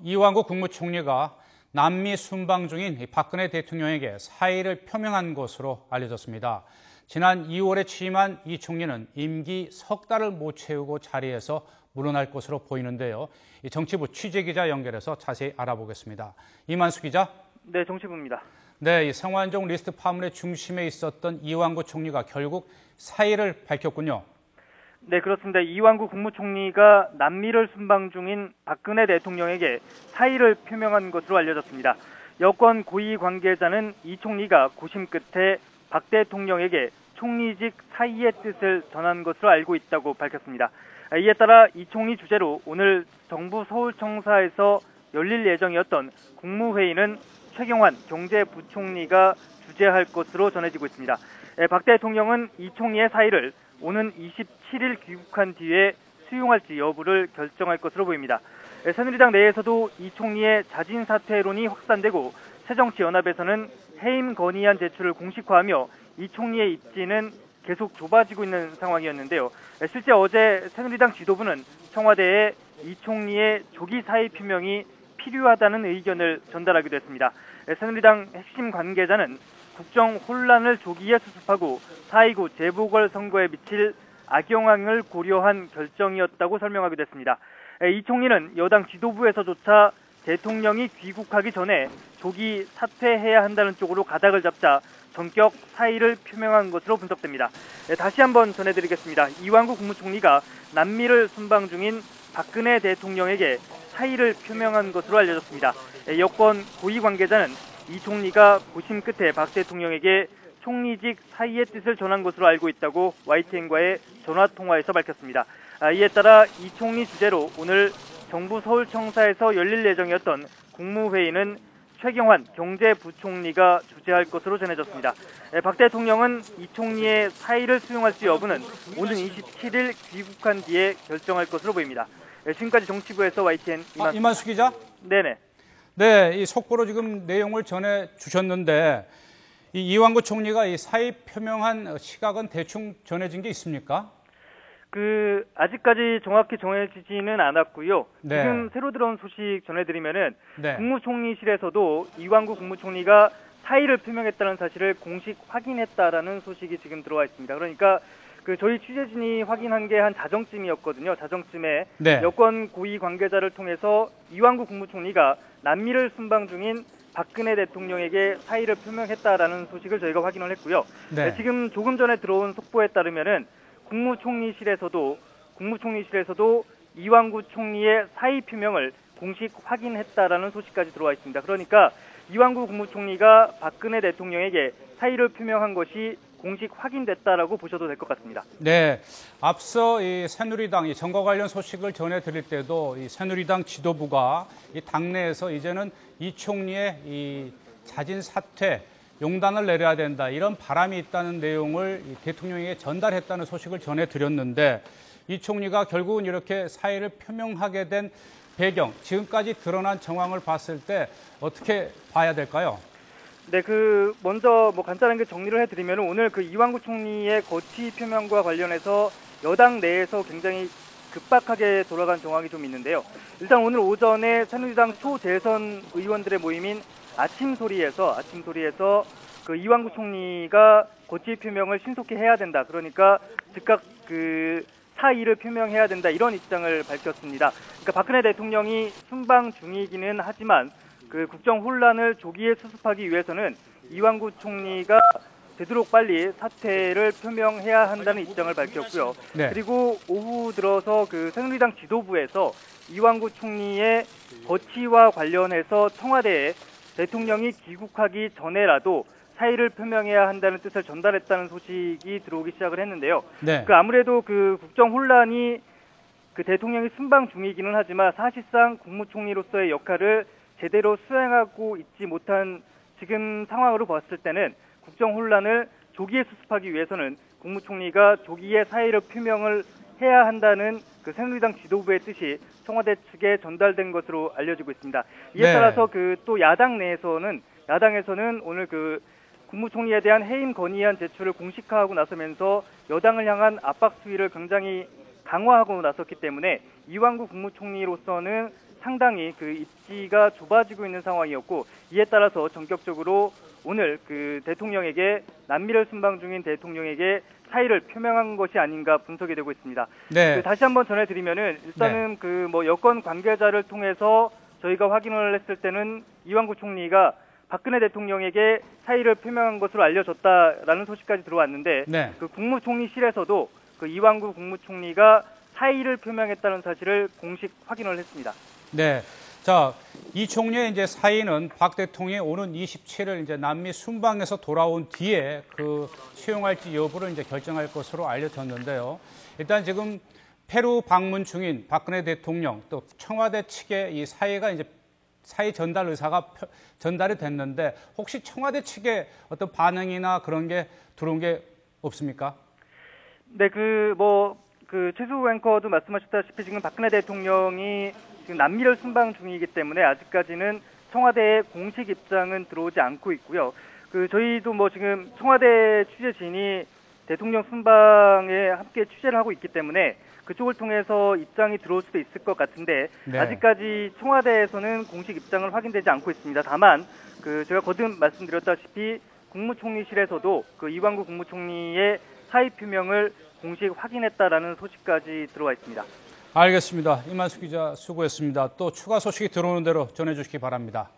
이완구 국무총리가 남미 순방 중인 박근혜 대통령에게 사의를 표명한 것으로 알려졌습니다. 지난 2월에 취임한 이 총리는 임기 석 달을 못 채우고 자리에서 물러날 것으로 보이는데요. 정치부 취재기자 연결해서 자세히 알아보겠습니다. 이만수 기자. 네, 정치부입니다. 네, 성완종 리스트 파문의 중심에 있었던 이완구 총리가 결국 사의를 밝혔군요. 네, 그렇습니다. 이완구 국무총리가 남미를 순방 중인 박근혜 대통령에게 사의를 표명한 것으로 알려졌습니다. 여권 고위 관계자는 이 총리가 고심 끝에 박 대통령에게 총리직 사의의 뜻을 전한 것으로 알고 있다고 밝혔습니다. 이에 따라 이 총리 주재로 오늘 정부 서울청사에서 열릴 예정이었던 국무회의는 최경환 경제부총리가 주재할 것으로 전해지고 있습니다. 박 대통령은 이 총리의 사의를 오는 27일 귀국한 뒤에 수용할지 여부를 결정할 것으로 보입니다. 새누리당 내에서도 이 총리의 자진 사퇴론이 확산되고 새정치연합에서는 해임 건의안 제출을 공식화하며 이 총리의 입지는 계속 좁아지고 있는 상황이었는데요. 실제 어제 새누리당 지도부는 청와대에 이 총리의 조기 사의 표명이 필요하다는 의견을 전달하기도 했습니다. 새누리당 핵심 관계자는 국정 혼란을 조기에 수습하고 4.29 재보궐선거에 미칠 악영향을 고려한 결정이었다고 설명하기도 했습니다. 이 총리는 여당 지도부에서조차 대통령이 귀국하기 전에 조기 사퇴해야 한다는 쪽으로 가닥을 잡자 전격 사의를 표명한 것으로 분석됩니다. 다시 한번 전해드리겠습니다. 이완구 국무총리가 남미를 순방 중인 박근혜 대통령에게 사의를 표명한 것으로 알려졌습니다. 여권 고위 관계자는 이 총리가 고심 끝에 박 대통령에게 총리직 사의의 뜻을 전한 것으로 알고 있다고 YTN과의 전화통화에서 밝혔습니다. 이에 따라 이 총리 주재로 오늘 정부 서울청사에서 열릴 예정이었던 국무회의는 최경환 경제부총리가 주재할 것으로 전해졌습니다. 박 대통령은 이 총리의 사의를 수용할지 여부는 오는 27일 귀국한 뒤에 결정할 것으로 보입니다. 지금까지 정치부에서 YTN 이만수 기자. 네네. 네, 이 속보로 지금 내용을 전해 주셨는데 이완구 총리가 이 사의 표명한 시각은 대충 전해진 게 있습니까? 아직까지 정확히 정해지지는 않았고요. 네. 지금 새로 들어온 소식 전해드리면은 네. 국무총리실에서도 이완구 국무총리가 사의를 표명했다는 사실을 공식 확인했다라는 소식이 지금 들어와 있습니다. 그러니까 저희 취재진이 확인한 게 한 자정쯤이었거든요. 자정쯤에 네. 여권 고위 관계자를 통해서 이완구 국무총리가 남미를 순방 중인 박근혜 대통령에게 사의를 표명했다라는 소식을 저희가 확인을 했고요. 네. 지금 조금 전에 들어온 속보에 따르면은 국무총리실에서도 이완구 총리의 사의 표명을 공식 확인했다라는 소식까지 들어와 있습니다. 그러니까 이완구 국무총리가 박근혜 대통령에게 사의를 표명한 것이 공식 확인됐다라고 보셔도 될 것 같습니다. 네, 앞서 이 새누리당 선거 관련 소식을 전해드릴 때도 이 새누리당 지도부가 이 당내에서 이제는 이 총리의 이 자진 사퇴 용단을 내려야 된다 이런 바람이 있다는 내용을 이 대통령에게 전달했다는 소식을 전해드렸는데 이 총리가 결국은 이렇게 사의를 표명하게 된 배경, 지금까지 드러난 정황을 봤을 때 어떻게 봐야 될까요? 네, 먼저 간단하게 정리를 해드리면 오늘 이완구 총리의 거취 표명과 관련해서 여당 내에서 굉장히 급박하게 돌아간 정황이 좀 있는데요. 일단 오늘 오전에 새누리당 초대선 의원들의 모임인 아침소리에서 이완구 총리가 거취 표명을 신속히 해야 된다. 그러니까 즉각 사의를 표명해야 된다. 이런 입장을 밝혔습니다. 그러니까 박근혜 대통령이 순방 중이기는 하지만 국정 혼란을 조기에 수습하기 위해서는 이완구 총리가 되도록 빨리 사퇴를 표명해야 한다는 입장을 밝혔고요. 네. 그리고 오후 들어서 새누리당 지도부에서 이완구 총리의 거취와 관련해서 청와대에 대통령이 귀국하기 전에라도 사의를 표명해야 한다는 뜻을 전달했다는 소식이 들어오기 시작을 했는데요. 네. 아무래도 국정 혼란이 대통령이 순방 중이기는 하지만 사실상 국무총리로서의 역할을 제대로 수행하고 있지 못한 지금 상황으로 봤을 때는 국정 혼란을 조기에 수습하기 위해서는 국무총리가 조기에 사의를 표명을 해야 한다는 새누리당 지도부의 뜻이 청와대 측에 전달된 것으로 알려지고 있습니다. 이에 따라서 또 야당에서는 오늘 국무총리에 대한 해임 건의안 제출을 공식화하고 나서면서 여당을 향한 압박 수위를 굉장히 강화하고 나섰기 때문에 이완구 국무총리로서는 상당히 그 입지가 좁아지고 있는 상황이었고, 이에 따라서 전격적으로 오늘 그 대통령에게 남미를 순방 중인 대통령에게 사의를 표명한 것이 아닌가 분석이 되고 있습니다. 네. 다시 한번 전해드리면은 일단은 그 뭐 여권 관계자를 통해서 저희가 확인을 했을 때는 이완구 총리가 박근혜 대통령에게 사의를 표명한 것으로 알려졌다라는 소식까지 들어왔는데, 네. 그 국무총리실에서도 그 이완구 국무총리가 사의를 표명했다는 사실을 공식 확인을 했습니다. 네. 자, 이 총리의 이제 사의는 박 대통령이 오는 27일 이제 남미 순방에서 돌아온 뒤에 그 수용할지 여부를 이제 결정할 것으로 알려졌는데요. 일단 지금 페루 방문 중인 박근혜 대통령 또 청와대 측의 이 사의가 이제 사의 전달 의사가 전달이 됐는데, 혹시 청와대 측에 어떤 반응이나 그런 게 들어온 게 없습니까? 네, 최수 앵커도 말씀하셨다시피 지금 박근혜 대통령이 지금 남미를 순방 중이기 때문에 아직까지는 청와대의 공식 입장은 들어오지 않고 있고요. 저희도 지금 청와대 취재진이 대통령 순방에 함께 취재를 하고 있기 때문에 그쪽을 통해서 입장이 들어올 수도 있을 것 같은데, 네. 아직까지 청와대에서는 공식 입장을 확인되지 않고 있습니다. 다만 제가 거듭 말씀드렸다시피 국무총리실에서도 그 이완구 국무총리의 사의 표명을 공식 확인했다라는 소식까지 들어와 있습니다. 알겠습니다. 이만수 기자 수고했습니다. 또 추가 소식이 들어오는 대로 전해주시기 바랍니다.